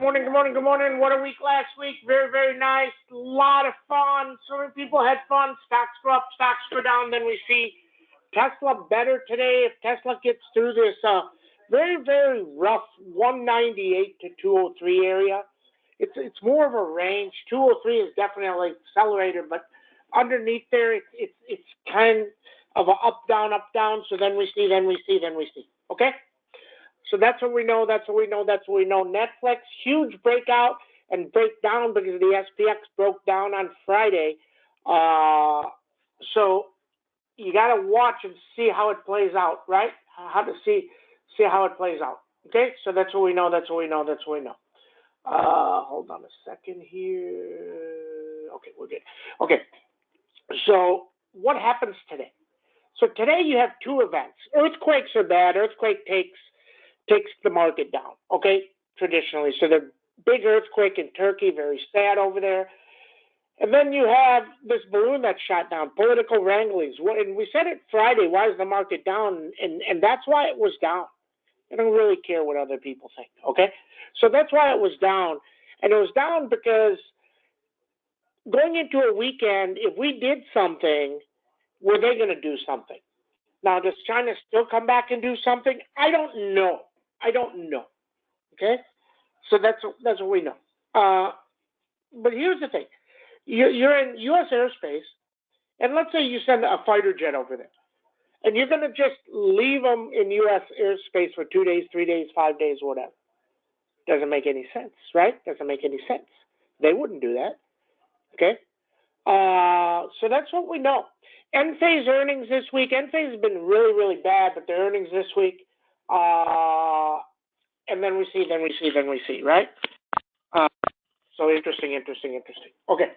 Morning, good morning, good morning. What a week last week. Very, very nice. A lot of fun. So many people had fun. Stocks go up, stocks go down. Then we see Tesla better today. If Tesla gets through this very, very rough 198 to 203 area, it's more of a range. 203 is definitely accelerator, but underneath there, it's kind of a up, down, up, down. So then we see. Okay? So that's what we know. Netflix, huge breakout and breakdown because the SPX broke down on Friday. So you got to watch and see how it plays out, right? How to see how it plays out. Okay, so that's what we know. Hold on a second here. Okay, we're good. Okay, so what happens today? So today you have two events. Earthquakes are bad. Earthquake takes the market down, okay, traditionally. So the big earthquake in Turkey, very sad over there. And then you have this balloon that shot down, political wranglings. And we said it Friday, why is the market down? And that's why it was down. I don't really care what other people think, okay? So that's why it was down. And it was down because going into a weekend, if we did something, were they going to do something? Now, does China still come back and do something? I don't know. Okay? So that's what we know. But here's the thing. You're in U.S. airspace, and let's say you send a fighter jet over there, and you're going to just leave them in U.S. airspace for 2 days, 3 days, 5 days, whatever. Doesn't make any sense, right? Doesn't make any sense. They wouldn't do that. Okay? So that's what we know. Enphase earnings this week. Enphase has been really, really bad, but their earnings this week, and then we see, right? So interesting. Okay.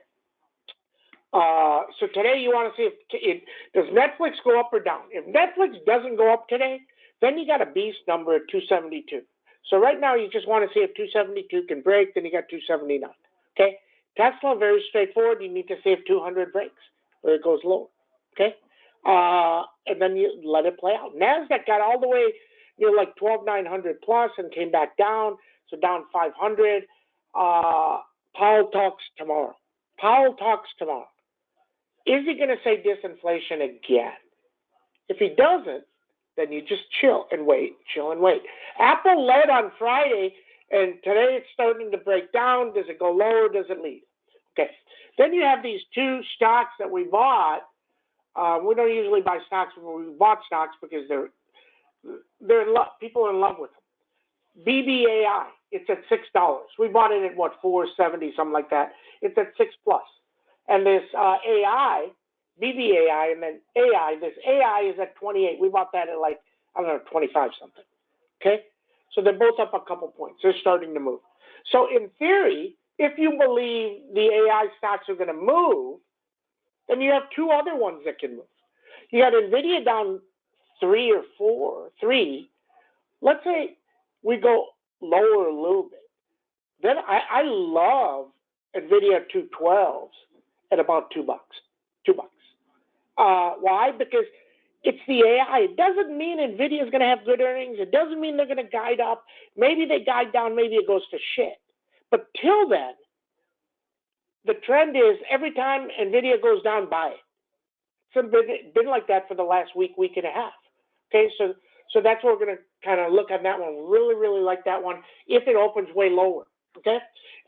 So today you want to see if does Netflix go up or down? If Netflix doesn't go up today, then you got a beast number at 272. So right now you just want to see if 272 can break, then you got 279. Okay? Tesla, very straightforward. You need to see if 200 breaks or it goes lower. Okay? And then you let it play out. NASDAQ got all the way like 12,900 plus and came back down, so down 500. Powell talks tomorrow. Is he going to say disinflation again? If he doesn't, then you just chill and wait. Apple led on Friday, and today it's starting to break down. Does it go lower? Does it lead? Okay. Then you have these two stocks that we bought. We don't usually buy stocks, but we bought stocks because they're in love. People are in love with them. BBAI, it's at $6. We bought it at $4.70, something like that. It's at $6+. And this AI, BBAI, and then AI, this AI is at 28. We bought that at 25 something. Okay? So they're both up a couple points. They're starting to move. So in theory, if you believe the AI stocks are going to move, then you have two other ones that can move. You got NVIDIA down 3 or 4. Let's say we go lower a little bit. Then I love NVIDIA 212s at about $2. Why? Because it's the AI. It doesn't mean NVIDIA is going to have good earnings. It doesn't mean they're going to guide up. Maybe they guide down. Maybe it goes to shit. But till then, the trend is every time NVIDIA goes down, buy it. It's been like that for the last week and a half. Okay, so that's what we're going to kind of look at that one. Really, really like that one if it opens way lower. Okay,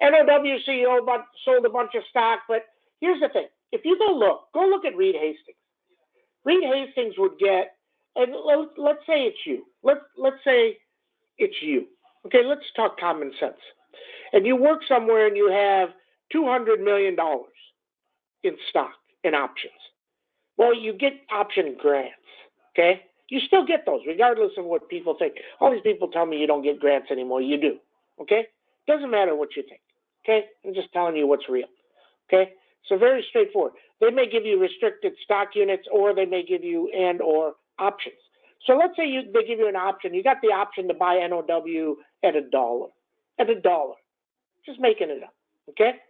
NOW CEO sold a bunch of stock, but here's the thing. If you go look at Reed Hastings. Reed Hastings would get, and let's say it's you. Let's say it's you. Okay, let's talk common sense. And you work somewhere and you have $200 million in stock, in options. Well, you get option grants, okay? You still get those, regardless of what people think. All these people tell me you don't get grants anymore. You do, okay? Doesn't matter what you think, okay? I'm just telling you what's real, okay? So very straightforward. They may give you restricted stock units, or they may give you and/or options. So let's say they give you an option. You got the option to buy NOW at $1. At $1. Just making it up, okay?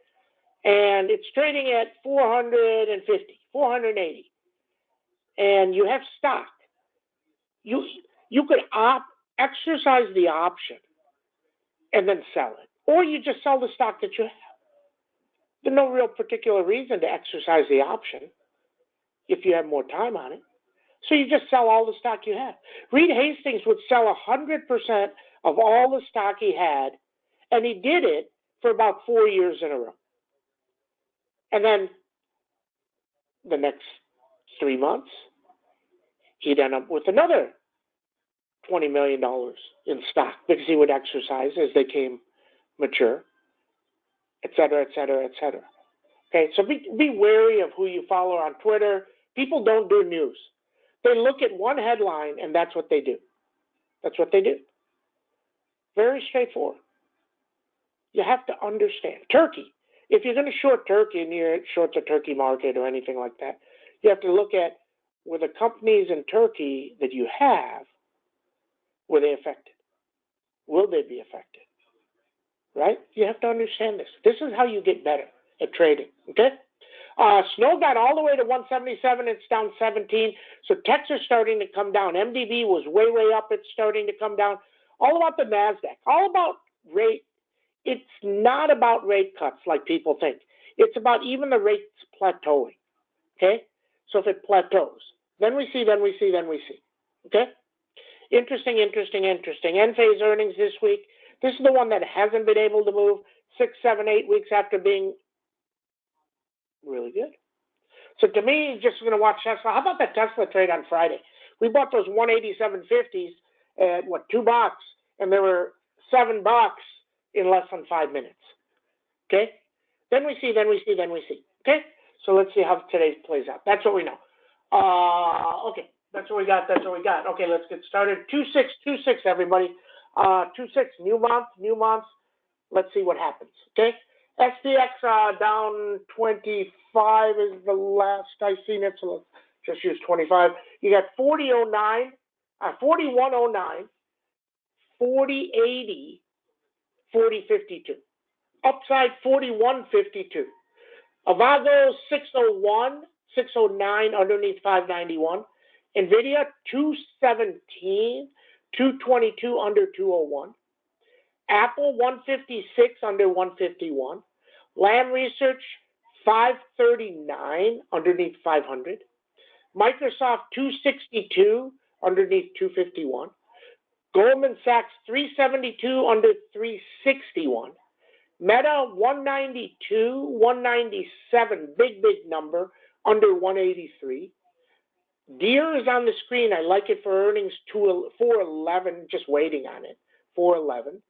And it's trading at 450, 480. And you have stock. You could exercise the option and then sell it. or you just sell the stock that you have. There's no real particular reason to exercise the option if you have more time on it. So you just sell all the stock you have. Reed Hastings would sell 100% of all the stock he had, and he did it for about 4 years in a row. And then the next 3 months, he'd end up with another $20 million in stock because he would exercise as they came mature, et cetera, et cetera, et cetera. Okay, so be wary of who you follow on Twitter. People don't do news. They look at one headline and that's what they do. That's what they do. Very straightforward. You have to understand. Turkey. If you're going to short Turkey and you're short the Turkey market or anything like that, you have to look at were the companies in Turkey that you have, were they affected? Will they be affected? Right? You have to understand this. This is how you get better at trading. Okay? Snow got all the way to 177. It's down 17. So techs are starting to come down. MDB was way, way up. It's starting to come down. All about the NASDAQ. All about rate. It's not about rate cuts like people think. It's about even the rates plateauing. Okay? So if it plateaus, then we see. Okay? Interesting. Enphase earnings this week. This is the one that hasn't been able to move 6, 7, 8 weeks after being really good. So to me, just going to watch Tesla. How about that Tesla trade on Friday? We bought those 187.50s at $2, and there were $7 in less than 5 minutes. Okay? Then we see. Okay? So let's see how today plays out. That's what we know. Okay. That's what we got. Okay, let's get started. 2626, everybody. 26, new month. Let's see what happens. Okay? SPX down 25 is the last I've seen it, so let's just use 25. You got 4009, 4109, 4080, 4052. Upside 4152. Avago 601, 609 underneath 591. NVIDIA 217, 222 under 201. Apple 156 under 151. Lam Research 539 underneath 500. Microsoft 262 underneath 251. Goldman Sachs 372 under 361. Meta 192, 197, big number, under 183. Deere is on the screen. I like it for earnings, 411, just waiting on it, 411.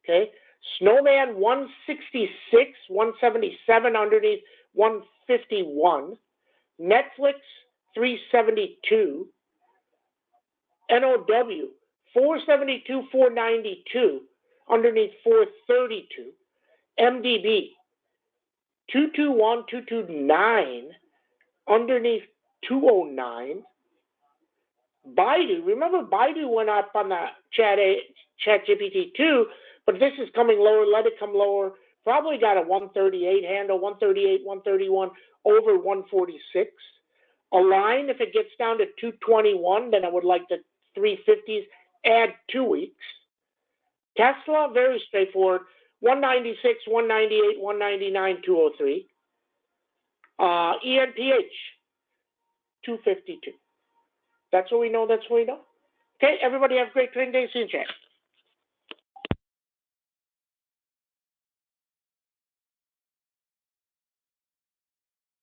Okay. Snowman 166, 177 underneath 151. Netflix 372. NOW 472, 492 underneath 432. MDB 221, 229 underneath 209. Baidu, remember Baidu went up on the ChatGPT 2, but this is coming lower. Let it come lower. Probably got a 138 handle, 138, 131 over 146. Align, if it gets down to 221, then I would like the 350s. Add 2 weeks. Tesla, very straightforward. 196, 198, 199, 203. ENPH, 252. That's what we know. Okay, everybody have a great trading day. See you in chat.